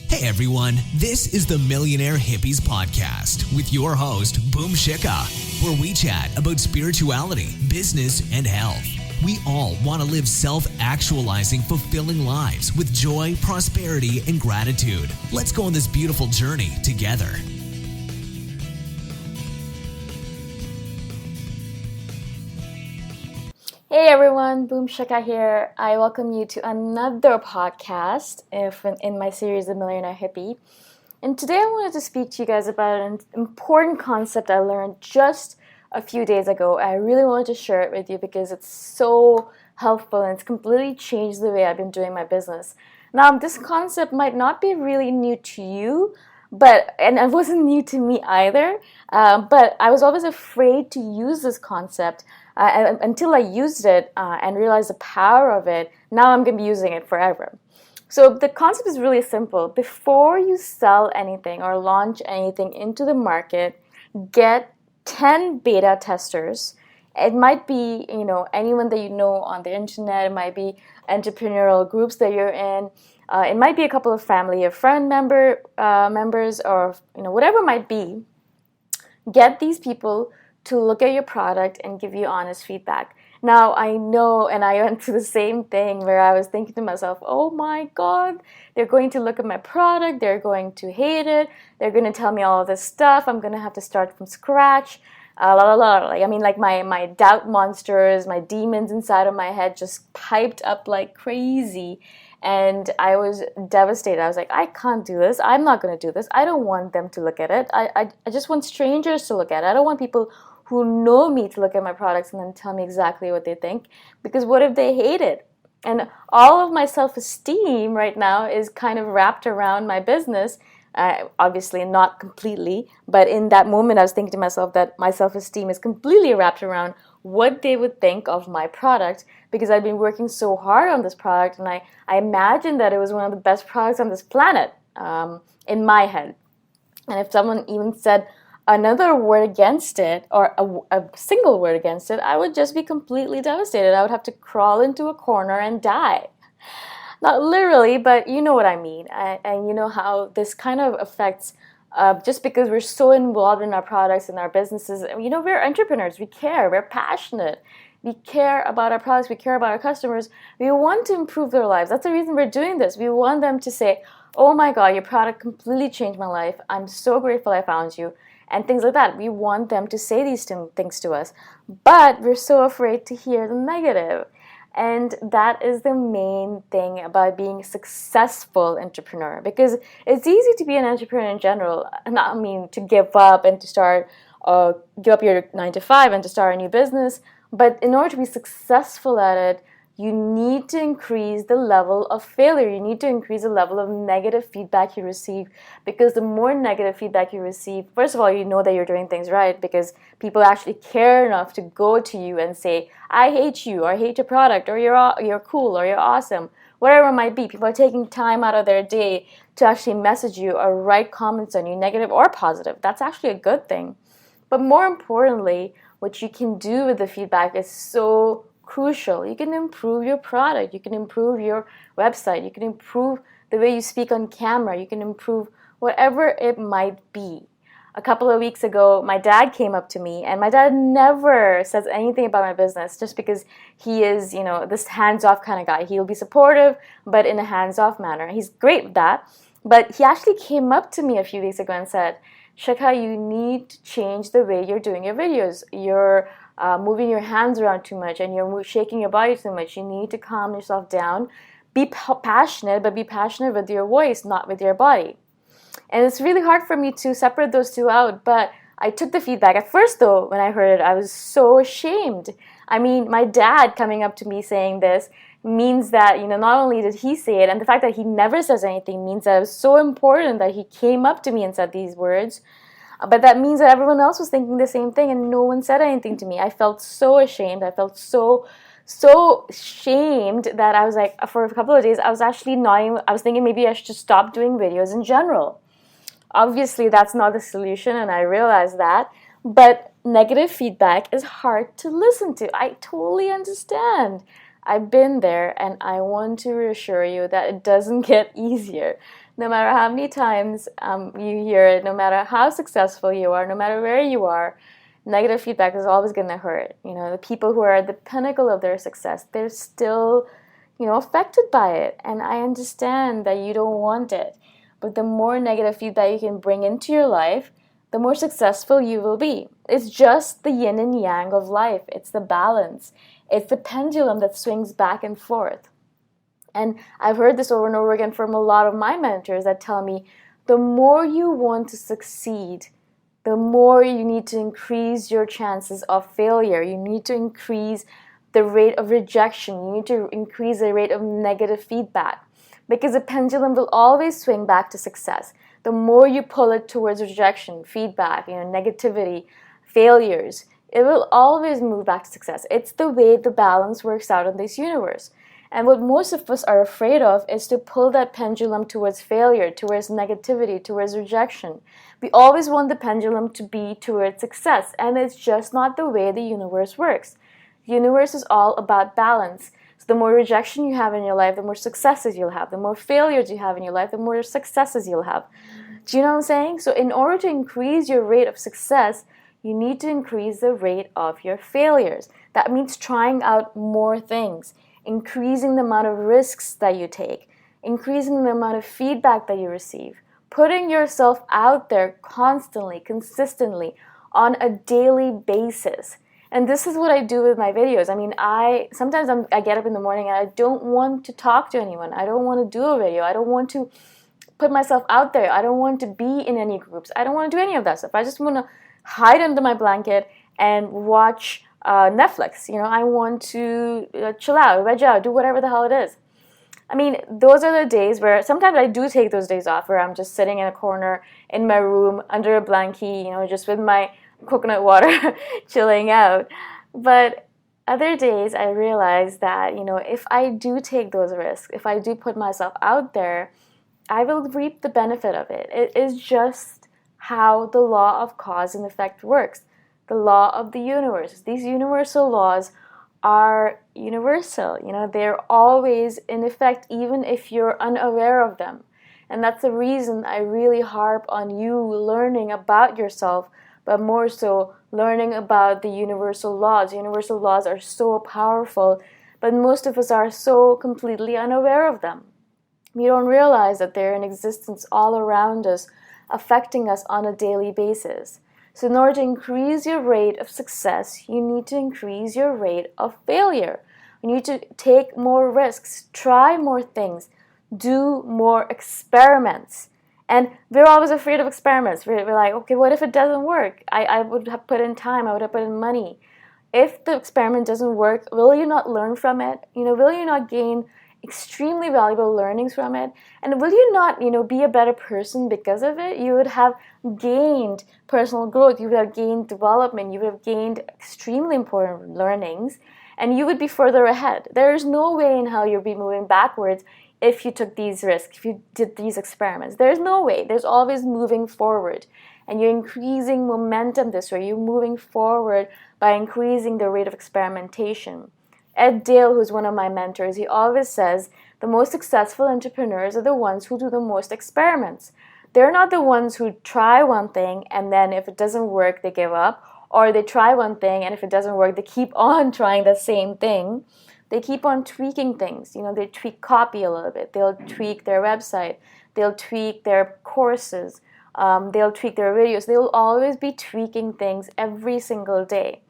Hey everyone, this is the Millionaire Hippies podcast with your host, Boom Shikha, where we chat about spirituality, business, and health. We all want to live self-actualizing, fulfilling lives with joy, prosperity, and gratitude. Let's go on this beautiful journey together. Hey everyone, Boom Shikha here. I welcome you to another podcast in my series, The Millionaire Hippie. And today I wanted to speak to you guys about an important concept I learned just a few days ago. I really wanted to share it with you because it's so helpful and it's completely changed the way I've been doing my business. Now, this concept might not be really new to you, and it wasn't new to me either, but I was always afraid to use this concept until I used it and realized the power of it. Now I'm going to be using it forever. So the concept is really simple. Before you sell anything or launch anything into the market, get 10 beta testers. It might be, anyone that you know on the internet. It might be entrepreneurial groups that you're in. It might be a couple of family or friend members, or whatever it might be. Get these people to look at your product and give you honest feedback. Now, I know, and I went through the same thing where I was thinking to myself, oh my God, they're going to look at my product, they're going to hate it, they're going to tell me all of this stuff, I'm going to have to start from scratch, my doubt monsters, my demons inside of my head just piped up like crazy. And I was devastated. I was like, I can't do this. I'm not going to do this. I don't want them to look at it. I just want strangers to look at it. I don't want people who know me to look at my products and then tell me exactly what they think. Because what if they hate it? And all of my self-esteem right now is kind of wrapped around my business. Obviously not completely, but in that moment I was thinking to myself that my self-esteem is completely wrapped around what they would think of my product, because I've been working so hard on this product and I imagined that it was one of the best products on this planet in my head. And if someone even said another word against it or a single word against it, I would just be completely devastated. I would have to crawl into a corner and die. Not literally, but you know what I mean. And you know how this kind of affects, just because we're so involved in our products and our businesses. We're entrepreneurs. We care. We're passionate. We care about our products. We care about our customers. We want to improve their lives. That's the reason we're doing this. We want them to say, oh my God, your product completely changed my life. I'm so grateful I found you. And things like that. We want them to say these things to us. But we're so afraid to hear the negative. And that is the main thing about being a successful entrepreneur, because it's easy to be an entrepreneur in general. To give up and to give up your 9 to 5 and to start a new business. But in order to be successful at it, you need to increase the level of failure. You need to increase the level of negative feedback you receive, because the more negative feedback you receive, first of all, you know that you're doing things right, because people actually care enough to go to you and say, I hate you, or I hate your product, or you're cool, or you're awesome, whatever it might be. People are taking time out of their day to actually message you or write comments on you, negative or positive. That's actually a good thing. But more importantly, what you can do with the feedback is so crucial. You can improve your product, you can improve your website, you can improve the way you speak on camera, you can improve whatever it might be. A couple of weeks ago, my dad came up to me, and my dad never says anything about my business just because he is, this hands-off kind of guy. He'll be supportive, but in a hands-off manner. He's great with that. But he actually came up to me a few weeks ago and said, Shikha, you need to change the way you're doing your videos. You're moving your hands around too much and you're shaking your body too much. You need to calm yourself down. Be passionate, but be passionate with your voice, not with your body. And it's really hard for me to separate those two out, but I took the feedback. At first, though, when I heard it, I was so ashamed. My dad coming up to me saying this means that, not only did he say it, and the fact that he never says anything means that it was so important that he came up to me and said these words. But that means that everyone else was thinking the same thing and no one said anything to me. I felt so ashamed. I felt so shamed that I was like, for a couple of days, I was thinking maybe I should just stop doing videos in general. Obviously, that's not the solution, and I realize that. But negative feedback is hard to listen to. I totally understand. I've been there, and I want to reassure you that it doesn't get easier. No matter how many times you hear it, no matter how successful you are, no matter where you are, negative feedback is always going to hurt. The people who are at the pinnacle of their success, they're still, affected by it. And I understand that you don't want it. But the more negative feedback you can bring into your life, the more successful you will be. It's just the yin and yang of life. It's the balance. It's the pendulum that swings back and forth. And I've heard this over and over again from a lot of my mentors that tell me the more you want to succeed, the more you need to increase your chances of failure. You need to increase the rate of rejection. You need to increase the rate of negative feedback, because the pendulum will always swing back to success. The more you pull it towards rejection, feedback, negativity, failures, it will always move back to success. It's the way the balance works out in this universe. And what most of us are afraid of is to pull that pendulum towards failure, towards negativity, towards rejection. We always want the pendulum to be towards success, and it's just not the way the universe works. The universe is all about balance. So the more rejection you have in your life, the more successes you'll have. The more failures you have in your life, the more successes you'll have. Do you know what I'm saying? So in order to increase your rate of success, you need to increase the rate of your failures. That means trying out more things, increasing the amount of risks that you take, increasing the amount of feedback that you receive, putting yourself out there constantly, consistently, on a daily basis. And this is what I do with my videos. I mean, sometimes I get up in the morning and I don't want to talk to anyone. I don't want to do a video. I don't want to put myself out there. I don't want to be in any groups. I don't want to do any of that stuff. I just want to hide under my blanket and watch Netflix. I want to chill out, veg out, do whatever the hell it is. I mean, those are the days where sometimes I do take those days off, where I'm just sitting in a corner in my room under a blankie, just with my coconut water, chilling out. But other days I realize that, if I do take those risks, if I do put myself out there, I will reap the benefit of it. It is just how the law of cause and effect works. The law of the universe. These universal laws are universal. They're always in effect, even if you're unaware of them. And that's the reason I really harp on you learning about yourself, but more so learning about the universal laws. Universal laws are so powerful, but most of us are so completely unaware of them. We don't realize that they're in existence all around us, affecting us on a daily basis. So in order to increase your rate of success, you need to increase your rate of failure. You need to take more risks, try more things, do more experiments. And we're always afraid of experiments. We're like, okay, what if it doesn't work? I would have put in time, I would have put in money. If the experiment doesn't work, will you not learn from it? Will you not gain extremely valuable learnings from it? And will you not, be a better person because of it? You would have gained personal growth, you would have gained development, you would have gained extremely important learnings, and you would be further ahead. There is no way in hell you'll be moving backwards if you took these risks, if you did these experiments. There's no way. There's always moving forward. And you're increasing momentum this way. You're moving forward by increasing the rate of experimentation. Ed Dale, who's one of my mentors, he always says the most successful entrepreneurs are the ones who do the most experiments. They're not the ones who try one thing and then if it doesn't work, they give up. Or they try one thing and if it doesn't work, they keep on trying the same thing. They keep on tweaking things. They tweak copy a little bit. They'll tweak their website. They'll tweak their courses. They'll tweak their videos. They'll always be tweaking things every single day.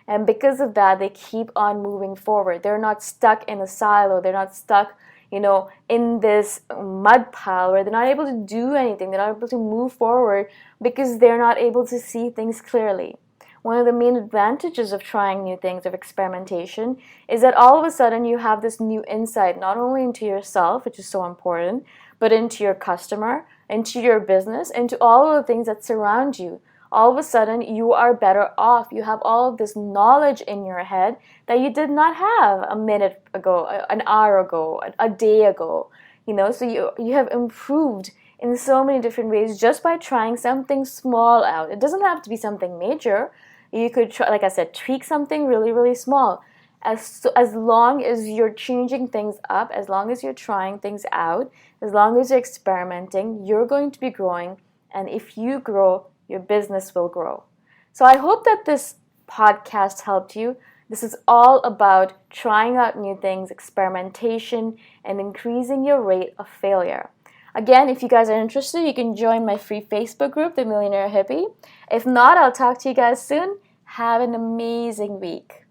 And because of that, they keep on moving forward. They're not stuck in a silo. They're not stuck, in this mud pile where they're not able to do anything. They're not able to move forward because they're not able to see things clearly. One of the main advantages of trying new things, of experimentation, is that all of a sudden you have this new insight, not only into yourself, which is so important, but into your customer, into your business, into all of the things that surround you. All of a sudden, you are better off. You have all of this knowledge in your head that you did not have a minute ago, an hour ago, a day ago. So you have improved in so many different ways just by trying something small out. It doesn't have to be something major. You could try, like I said, tweak something really, really small. as long as you're changing things up, as long as you're trying things out, as long as you're experimenting, you're going to be growing. And if you grow, your business will grow. So I hope that this podcast helped you. This is all about trying out new things, experimentation, and increasing your rate of failure. Again, if you guys are interested, you can join my free Facebook group, The Millionaire Hippie. If not, I'll talk to you guys soon. Have an amazing week.